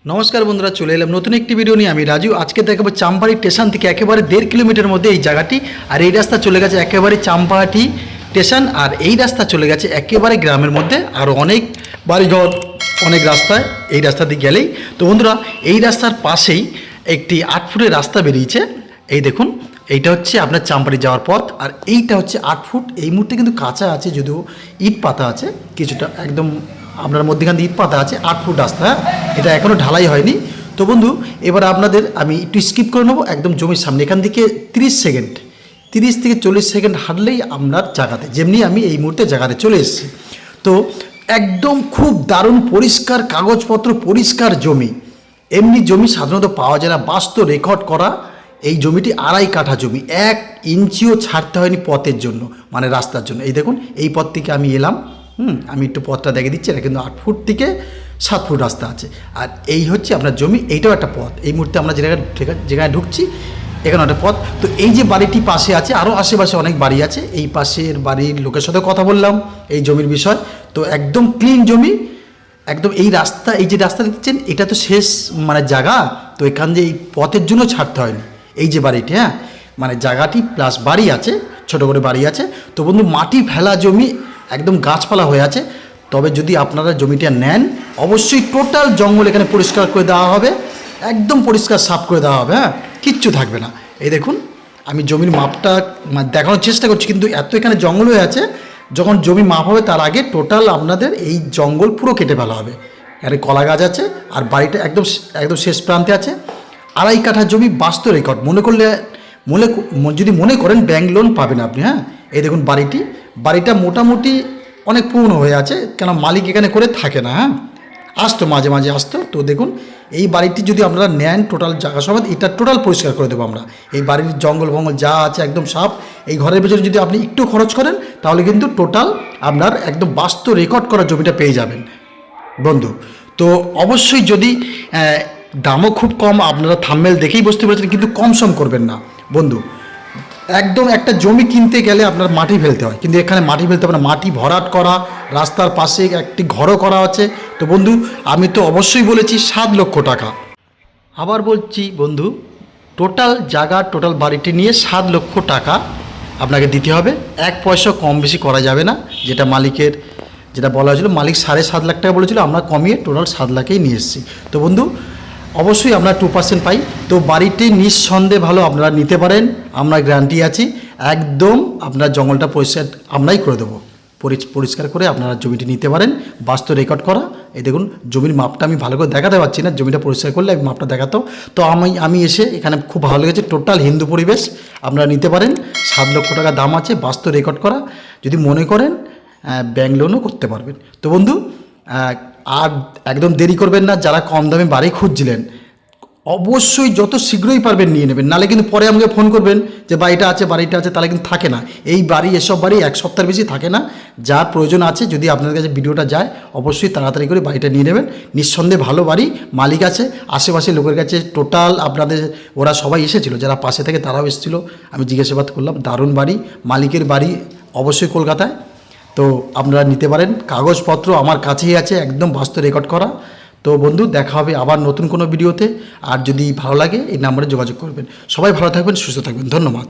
নমস্কার বন্ধুরা, চলে এলাম নতুন একটি ভিডিও নিয়ে। আমি রাজু। আজকে দেখাবো চাম্পাহাটি স্টেশন থেকে একেবারে 1.5 কিলোমিটার মধ্যে এই জায়গাটি। আর এই রাস্তা চলে গেছে একেবারে চাম্পাহাটি স্টেশন, আর এই রাস্তা চলে গেছে একেবারে গ্রামের মধ্যে। আরও অনেক বাড়িঘর, অনেক রাস্তায় এই রাস্তা দিয়ে গেলেই। তো বন্ধুরা, এই রাস্তার পাশেই একটি 8 ফুটের রাস্তা বেরিয়েছে। এই দেখুন, এইটা হচ্ছে আপনার চাম্পাহাটি যাওয়ার পথ, আর এইটা হচ্ছে 8 ফুট। এই মুহূর্তে কিন্তু কাঁচা আছে, যদিও ইট পাতা আছে কিছুটা, একদম আপনার মধ্যেখান দিয়ে ইট পাতা আছে। 8 ফুট রাস্তা, এটা এখনও ঢালাই হয়নি। তো বন্ধু, এবার আপনাদের আমি একটু স্কিপ করে নেবো একদম জমির সামনে। এখান থেকে 30 থেকে 40 সেকেন্ড হাঁটলেই আপনার জায়গাতে, যেমনি আমি এই মুহূর্তে জায়গাতে চলে এসেছি। তো একদম খুব দারুণ পরিষ্কার কাগজপত্র, পরিষ্কার জমি। এমনি জমি সাধারণত পাওয়া যায় না। বাস্তব রেকর্ড করা এই জমিটি 2.5 কাঠা জমি, 1 ইঞ্চিও ছাড়তে হয়নি পথের জন্য, মানে রাস্তার জন্য। এই দেখুন, এই পথ থেকে আমি এলাম। আমি একটু পথটা দেখে দিচ্ছি। এটা কিন্তু 8 ফুট থেকে 7 ফুট রাস্তা আছে। আর এই হচ্ছে আপনার জমি, এইটাও একটা পথ। এই মুহূর্তে আমরা যেখানে ঢুকছি এখানে একটা পথ। তো এই যে বাড়িটি পাশে আছে, আরও আশেপাশে অনেক বাড়ি আছে। এই পাশের বাড়ির লোকের সাথে কথা বললাম এই জমির বিষয়। তো একদম ক্লিন জমি, একদম এই রাস্তা, এই যে রাস্তা দেখছেন, এটা তো শেষ মানে জায়গা। তো এখান যে এই পথের জন্য ছাড়তে হয়নি। এই যে বাড়িটি, মানে জায়গাটি প্লাস বাড়ি আছে, ছোট করে বাড়ি আছে। তো বন্ধু, মাটি ফেলা জমি, একদম গাছপালা হয়ে আছে। তবে যদি আপনারা জমিটা নেন, অবশ্যই টোটাল জঙ্গল এখানে পরিষ্কার করে দেওয়া হবে, একদম পরিষ্কার সাফ করে দেওয়া হবে। কিচ্ছু থাকবে না। এই দেখুন, আমি জমির মাপটা দেখানোর চেষ্টা করছি, কিন্তু এত এখানে জঙ্গল হয়ে আছে। যখন জমি মাপ হবে তার আগে টোটাল আপনাদের এই জঙ্গল পুরো কেটে ফেলা হবে। এখানে কলা গাছ আছে, আর বাড়িটা একদম শেষ প্রান্তে আছে। 2.5 কাঠা জমি, বাস্তব রেকর্ড। যদি মনে করেন ব্যাংক লোন পাবেন আপনি। এই দেখুন বাড়িটা মোটামুটি অনেক পুরনো হয়ে আছে, কেন মালিক এখানে করে থাকে না। আসতো মাঝে মাঝে আসতো। তো দেখুন, এই বাড়িটি যদি আপনারা নেন, টোটাল জায়গা সমেত এটা টোটাল পরিষ্কার করে দেবো আমরা। এই বাড়ির জঙ্গল যা আছে একদম সাফ। এই ঘরের ভিতরে যদি আপনি একটু খরচ করেন, তাহলে কিন্তু টোটাল আপনার একদম বাস্তব রেকর্ড করা জমিটা পেয়ে যাবেন বন্ধু। তো অবশ্যই, যদি দামও খুব কম, আপনারা থাম্বনেল দেখেই বুঝতে পেরেছেন, কিন্তু কম সম করবেন না বন্ধু। একদম একটা জমি কিনতে গেলে আপনার মাটি ফেলতে হয়, কিন্তু এখানে মাটি ফেলতে হবে না। মাটি ভরাট করা, রাস্তার পাশে একটি ঘরও করা আছে। তো বন্ধু, আমি তো অবশ্যই বলেছি 7 লক্ষ টাকা। আবার বলছি বন্ধু, টোটাল জায়গা, টোটাল বাড়িটি নিয়ে 7 লক্ষ টাকা আপনাকে দিতে হবে। 1 পয়সা কম বেশি করা যাবে না। যেটা বলা হয়েছিল, মালিক 7.5 লাখ টাকা বলেছিল, আমরা কমিয়ে টোটাল 7 লাখেই নিয়ে এসেছি। তো বন্ধু, অবশ্যই আমরা 2% পাই। তো বাড়িটি নিঃসন্দেহে ভালো, আপনারা নিতে পারেন, আমরা গ্যারান্টি আছি। একদম আপনার জঙ্গলটা পরিষ্কার আমরাই করে দেবো। পরিষ্কার করে আপনারা জমিটি নিতে পারেন, বাস্তব রেকর্ড করা। এই দেখুন, জমির মাপটা আমি ভালো করে দেখাতে পারছি না, জমিটা পরিষ্কার করলে আমি মাপটা দেখাতো। তো আমি এসে এখানে খুব ভালো লেগেছে। টোটাল হিন্দু পরিবেশ, আপনারা নিতে পারেন। 7 লক্ষ টাকা দাম আছে, বাস্তব রেকর্ড করা। যদি মনে করেন ব্যাংক লোনও করতে পারবেন। তো বন্ধু, আর একদম দেরি করবেন না। যারা কম দামে বাড়ি খুঁজছিলেন, অবশ্যই যত শীঘ্রই পারবেন নিয়ে নেবেন। নাহলে কিন্তু পরে আমাকে ফোন করবেন যে বাড়িটা আছে, তাহলে কিন্তু থাকে না। এসব বাড়ি 1 সপ্তাহের বেশি থাকে না। যার প্রয়োজন আছে, যদি আপনার কাছে ভিডিওটা যায়, অবশ্যই তাড়াতাড়ি করে বাড়িটা নিয়ে নেবেন। নিঃসন্দেহে ভালো বাড়ি, মালিক আছে। আশেপাশে লোকের কাছে টোটাল আপনাদের ওরা সবাই এসেছিলো, যারা পাশে থেকে তারাও এসেছিলো। আমি জিজ্ঞাসাবাদ করলাম, দারুণ বাড়ি, মালিকের বাড়ি অবশ্যই কলকাতায়। তো আপনারা নিতে পারেন। কাগজপত্র আমার কাছেই আছে, একদম বাস্তব রেকর্ড করা। তো বন্ধু, দেখা হবে আবার নতুন কোনো ভিডিওতে। আর যদি ভালো লাগে, এই নাম্বারে যোগাযোগ করবেন। সবাই ভালো থাকবেন, সুস্থ থাকবেন। ধন্যবাদ।